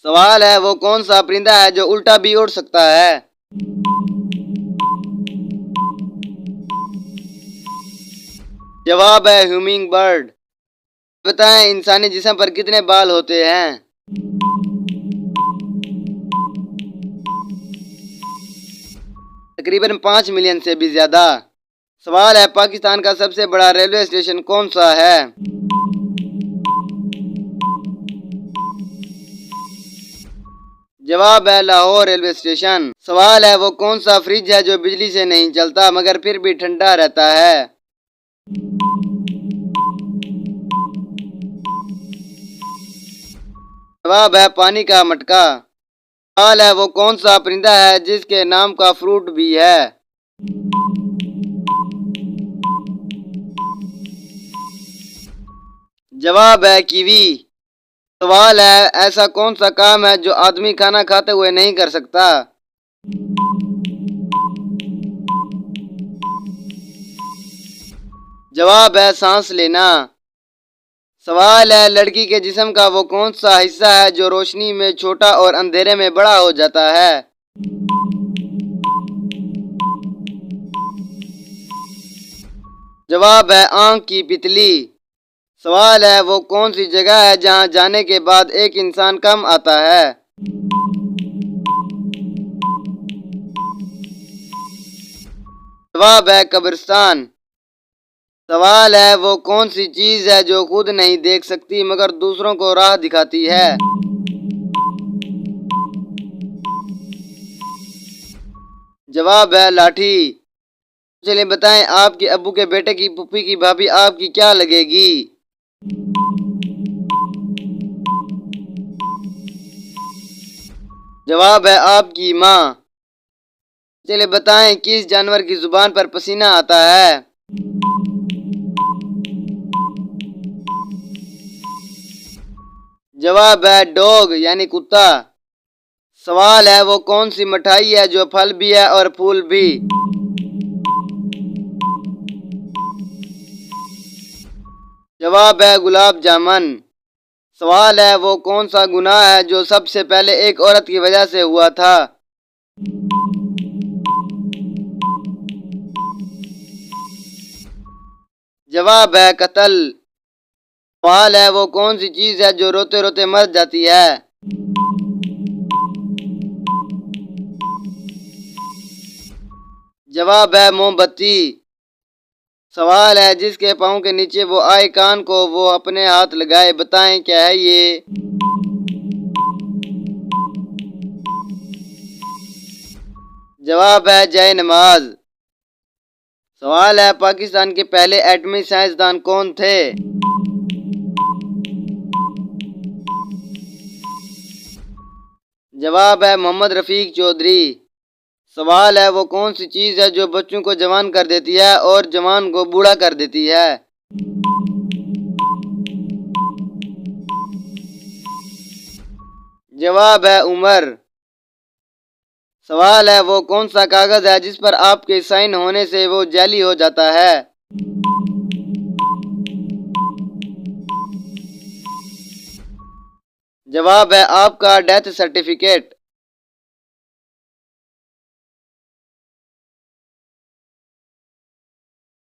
सवाल है वो कौन सा परिंदा है जो उल्टा भी उड़ सकता है। जवाब है ह्यूमिंग बर्ड। बताएं इंसानी जिस्म पर कितने बाल होते हैं। तकरीबन 5 मिलियन से भी ज्यादा। सवाल है पाकिस्तान का सबसे बड़ा रेलवे स्टेशन कौन सा है। जवाब है लाहौर रेलवे स्टेशन। सवाल है वो कौन सा फ्रिज है जो बिजली से नहीं चलता मगर फिर भी ठंडा रहता है। जवाब है पानी का मटका। सवाल है वो कौन सा परिंदा है जिसके नाम का फ्रूट भी है। जवाब है कीवी। सवाल है ऐसा कौन सा काम है जो आदमी खाना खाते हुए नहीं कर सकता। जवाब है सांस लेना। सवाल है लड़की के जिस्म का वो कौन सा हिस्सा है जो रोशनी में छोटा और अंधेरे में बड़ा हो जाता है। जवाब है आंख की पितली। सवाल है वो कौन सी जगह है जहां जाने के बाद एक इंसान कम आता है। जवाब है कब्रिस्तान। सवाल है वो कौन सी चीज है जो खुद नहीं देख सकती मगर दूसरों को राह दिखाती है। जवाब है लाठी। चलिए बताएं आपके अब्बू के बेटे की पुप्पी की भाभी आपकी क्या लगेगी। जवाब है आपकी माँ। चलिए बताएं किस जानवर की जुबान पर पसीना आता है। जवाब है डॉग यानी कुत्ता। सवाल है वो कौन सी मिठाई है जो फल भी है और फूल भी। जवाब है गुलाब जामुन। सवाल है वो कौन सा गुनाह है जो सबसे पहले एक औरत की वजह से हुआ था। जवाब है कत्ल। सवाल है वो कौन सी चीज है जो रोते रोते मर जाती है। जवाब है मोमबत्ती। सवाल है जिसके पाँव के नीचे वो आए कान को वो अपने हाथ लगाए बताएं क्या है ये। जवाब है जय नमाज। सवाल है पाकिस्तान के पहले एटमी साइंसदान कौन थे। जवाब है मोहम्मद रफीक चौधरी। सवाल है वो कौन सी चीज है जो बच्चों को जवान कर देती है और जवान को बूढ़ा कर देती है। जवाब है उम्र। सवाल है वो कौन सा कागज है जिस पर आपके साइन होने से वो जाली हो जाता है। जवाब है आपका डेथ सर्टिफिकेट।